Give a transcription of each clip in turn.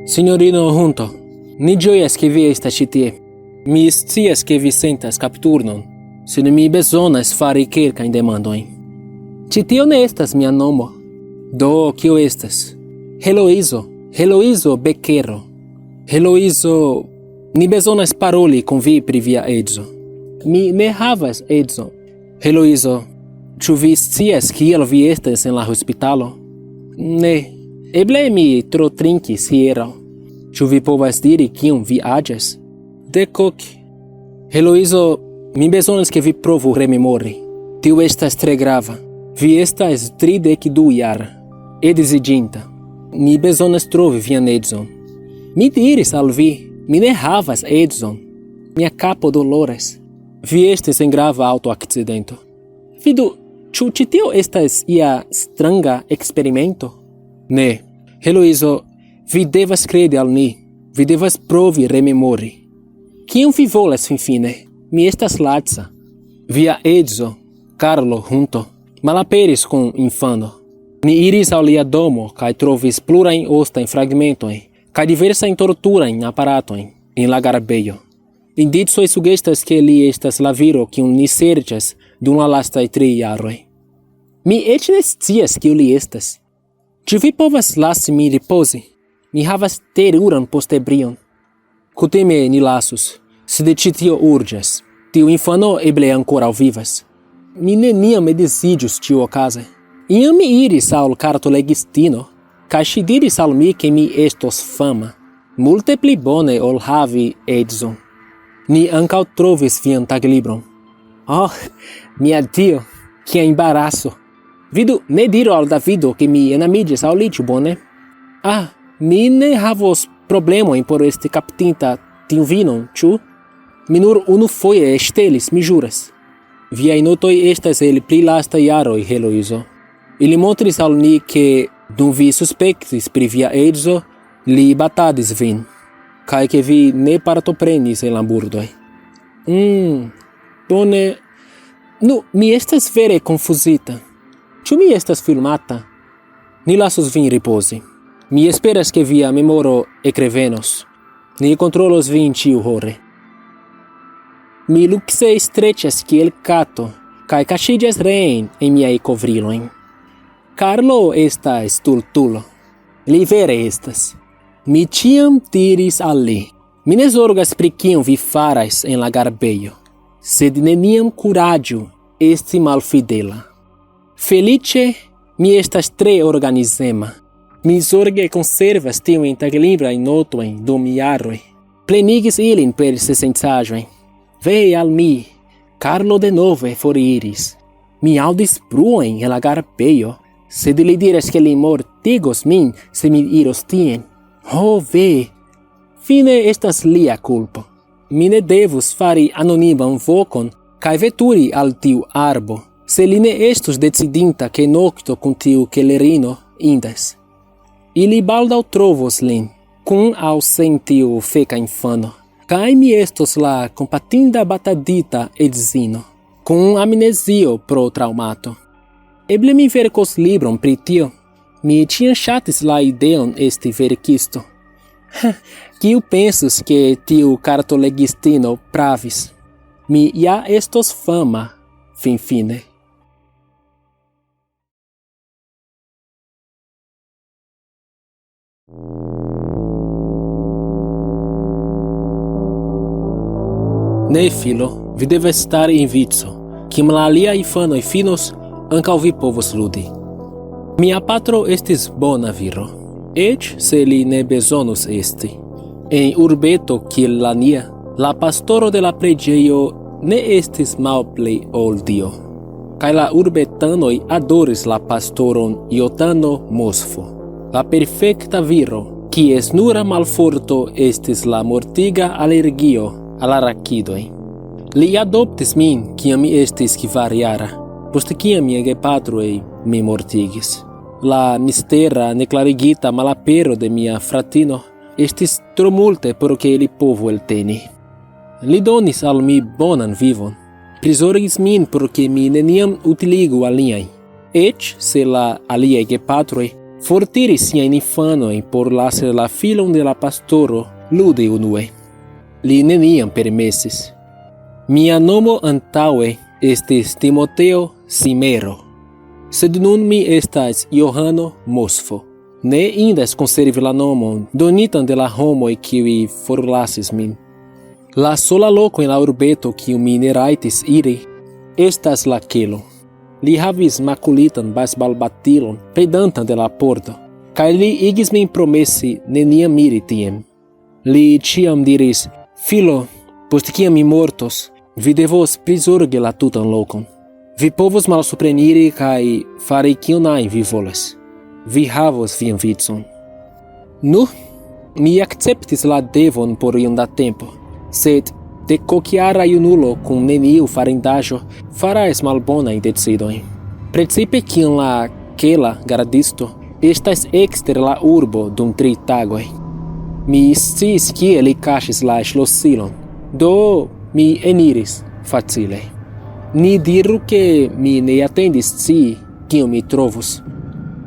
Signorino Junto, ni gioias che vi estas ĉi tie. Mi scias ke vi sentas kapturnon, sed mi bezonas fari kelkajn demandojn. Ĉi tio ne estas mia nomo. Do, kio estas? Heloizo Beckero. Heloizo, ni bezonas paroli kun vi pri via edzo. Mi ne havas edzo. Heloizo, ĉu vi scias kiel vi estas en la hospitalo? Ne, eble mi tro trinkis hieraŭ. Ĉu vi povas diri kiom vi aĝas? Dekok. Heloizo, mi bezonas ke vi provu rememori. Tio estas tre grava. Vi estas 32-jara, edziĝinta. Mi bezonas trovi vian edzon. Mi diris al vi, mi ne havas edzon. Mia kapo doloras. Vi estis en grava aŭtoakcidento. Vidu, ĉu ĉi tio estas ia stranga eksperimento? Ne. Heloizo, vi devas kredi al ni. Vi devas provi rememori. Kion vi volas finfine? Mi estas laca. Via edzo, Carlo Junto, malaperis kun infano. Ni iris al lia domo kaj trovis plurajn ostajn fragmentojn kaj diversajn torturajn aparatojn en la garbejo. Indicoj sugestas ke li estas la viro kiun ni serĉas dum la lastaj 3 jaroj. Mi eĉ ne scias kiu li estas. Ĉu vi povas lasi min ripozi? Mi havas teruran postebrion. Kutime ni lasus, sed ĉi tio urĝas. Tiu infano eble ankoraŭ vivas. Mi neniam edziĝus ĉiuokaze. Iam mi iris al kartolegistino, kaj ŝi diris al mi ke mi estos fama. Multe pli bone ol havi edzon. Ni ankaŭ trovis vian taglibron. Oh, mia Dio, kia embaraso! Vidu, ne diru al Davido ke mi enamiĝis al li, ĉu bone? Ah, mi ne havos problemojn por esti kaptinta tiun vinon, ĉu? Mi nur unufoje ŝtelis, mi ĵuras. Viaj notoj estas el pli lastaj jaroj, Heloizo. Ili montris al ni ke dum vi suspektis pri via edzo, li batadis vin, kaj ke vi ne partoprenis en la murdoj. Bone. Nu, mi estas vere konfuzita. Ĉu mi estas filmata? Ni lasos vin ripozi. Mi esperas ke via memoro ekrevenos. Ni kontrolos vin ĉiuhore. Mi lukse streĉas kiel kato, kaj kaŝiĝas reen en miaj kovrilojn. Carlo estas stultulo. Li vere estas. Mi ĉiam diris al li, mi ne zorgas pri kion vi faras en la garbejo, sed neniam kuraĝu esti malfidela. Feliĉe, mi estas tre organizema. Mi zorge konservas tiujn taglibrajn notojn dum jaroj. Plenigis ilin per sencaĵoj. Ve al mi, Carlo denove foriris. Mi aŭdis bruojn en la garbejo, sed li diras ke li mortigos min se mi iros tien. Ho ve! Fine estas lia kulpo. Mi ne devus fari anoniman vokon kaj veturi al tiu arbo, se li ne estus decidinta ke nokto kun tiu kelerino indas. Ili baldaŭ trovos lin, kun aŭ sen tiu feka infano, kaj mi estos la kompatinda batadita edzino, kun amnezio pro traumato. Eble mi verkos libron pri tio. Mi ĉiam ŝatis la ideon esti verkisto. Kiu pensus ke tiu kartolegistino pravis? Mi ja estos fama, finfine. Ne, filo, vi devas stari en vico, kiam la aliaj infanoj finos, ankaŭ vi povos ludi. Mia patro estis bona viro, eĉ se li ne bezonus esti. En urbeto kiel la nia, la pastoro de la preĝejo ne estis malplej ol Dio. Kaj la urbetanoj adoris la pastoron Jotano Mosfo, la perfekta viro, kies nura malforto estis la mortiga alergio al arakidoj. Li adoptis min, kiam mi estis 4-jara, post kiam mia gepatroj mi mortigis. La mistera neklarigita malapero de mia fratino estis tro multe por ke li povu elteni. Li donis al mi bonan vivon, prizorgis min por ke mi neniam utiligu aliajn, eĉ se la aliaj gepatroj Fortiris sian infanoi por lasere la filon de la pastoro ludi unue. Li neniam permesis. Mia nomo antaue estis Timoteo Simero, sed nun mi estas Johano Mosfo. Ne indas conservi la nomon donitan de la homoi kiui forlasis min. La sola loco en la urbeto kiu mi ne rajtis iri estas la kelo. Li havis makulitan basbalbatilon pedantan de la pordo, kaj li igis min promesi neniam iri tiem. Li ĉiam diris: "Filo, post kiam mi mortos, vi devos prizorgi la tutan lokon. Vi povos malsupreniri kaj fari kion ajn vi volas. Vi havos vian vicon." Nu, mi akceptis la devon por iom da tempo, sed dekokiara junulo kun neniu farindaĵo faras malbonajn decidojn. Precipe kiam la kela gardisto estas ekster la urbo dum 3 tagoj. Mi sciis kie li kaŝis la ŝlosilon, do mi eniris facile. Ni diru ke mi ne atendis scii kion mi trovus.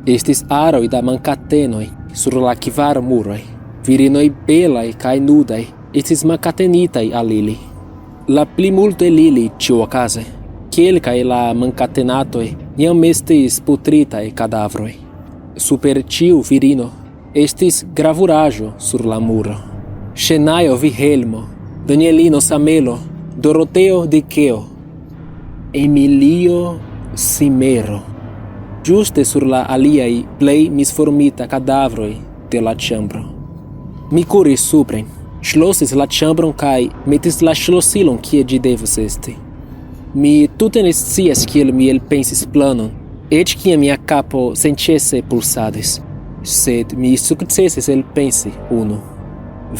Estis aroj da mankatenoj sur la kvar muroj. Virinoj belaj kaj nudaj estis mankatenitaj al ili. La plimulte lili ĉiuokaze. Kelkaj la mankatenatoj jam estis putritaj kadavroj. Super ĉiu virino estis gravuraĵo sur la muro. Ŝenajo Vilhelmo, Danielino Samelo, Doroteo Dikeo, Emilio Simero. Ĝuste sur la aliaj plej misformita kadavroj de la ĉambro. Mi kuris supren, ŝlosis la ĉambron kaj metis la ŝlosilon kie ĝi devus esti. Mi tute ne scias kiel mi elpensis planon, eĉ kiam mia kapo senĉese pulsadis, sed mi sukcesis elpensi unu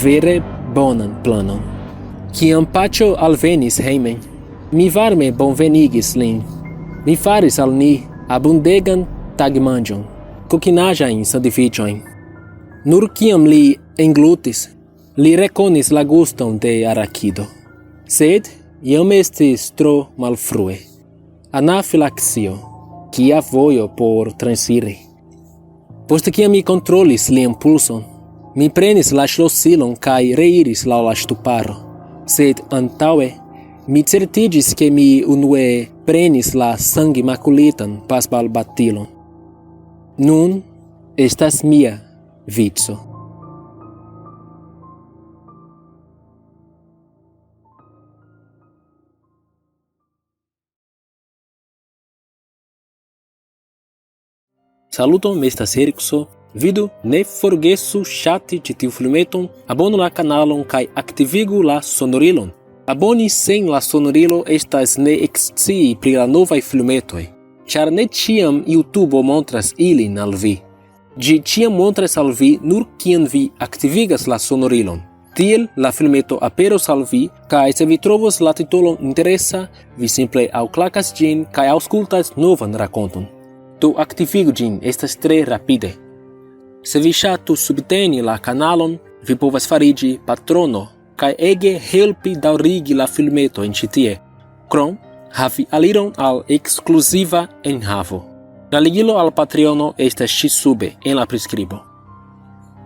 vere bonan planon. Kiam Paĉjo alvenis hejmen, mi varme bonvenigis lin. Mi faris al ni abundegan tagmanĝon, kokinaĵajn sandviĉojn. Nur kiam li englutis, li rekonis la guston de arakido. Sed jam estis tro malfrue. Anafilaksio, kia vojo por transiri. Post kiam mi kontrolis lian pulson, mi prenis la ŝlosilon kaj reiris laŭ la ŝtuparo. Sed antaŭe mi certigis ke mi unue prenis la sangimakulitan pasbalbatilon. Nun estas mia vico. Saluton, mi estas Erikso. Vidu, ne forgesu ŝati ĉi tiu filmeton, abonu la kanalon kaj aktivigu la sonorilon. Aboni sen la sonorilo estas ne ekscii pri la novaj filmetoj, ĉar ne ĉiam YouTube montras ilin al vi. Ĝi ĉiam montras al vi nur kiam vi aktivigas la sonorilon. Tiel la filmeto aperos al vi, kaj se vi trovos la titolon interesa, vi simple aŭklakas ĝin kaj aŭskultas novan rakonton. Do aktivigu ĝin, estas tre rapide. Se vi ŝatus subteni la kanalon, vi povas fariĝi patrono kaj ege helpi daŭrigi la filmetojn ĉi tie. Krom havi aliron al ekskluziva enhavo. La ligilo al Patreono estas ĉi sube en la priskribo.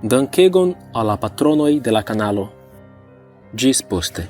Dankegon al la patronoj de la kanalo. Ĝis poste.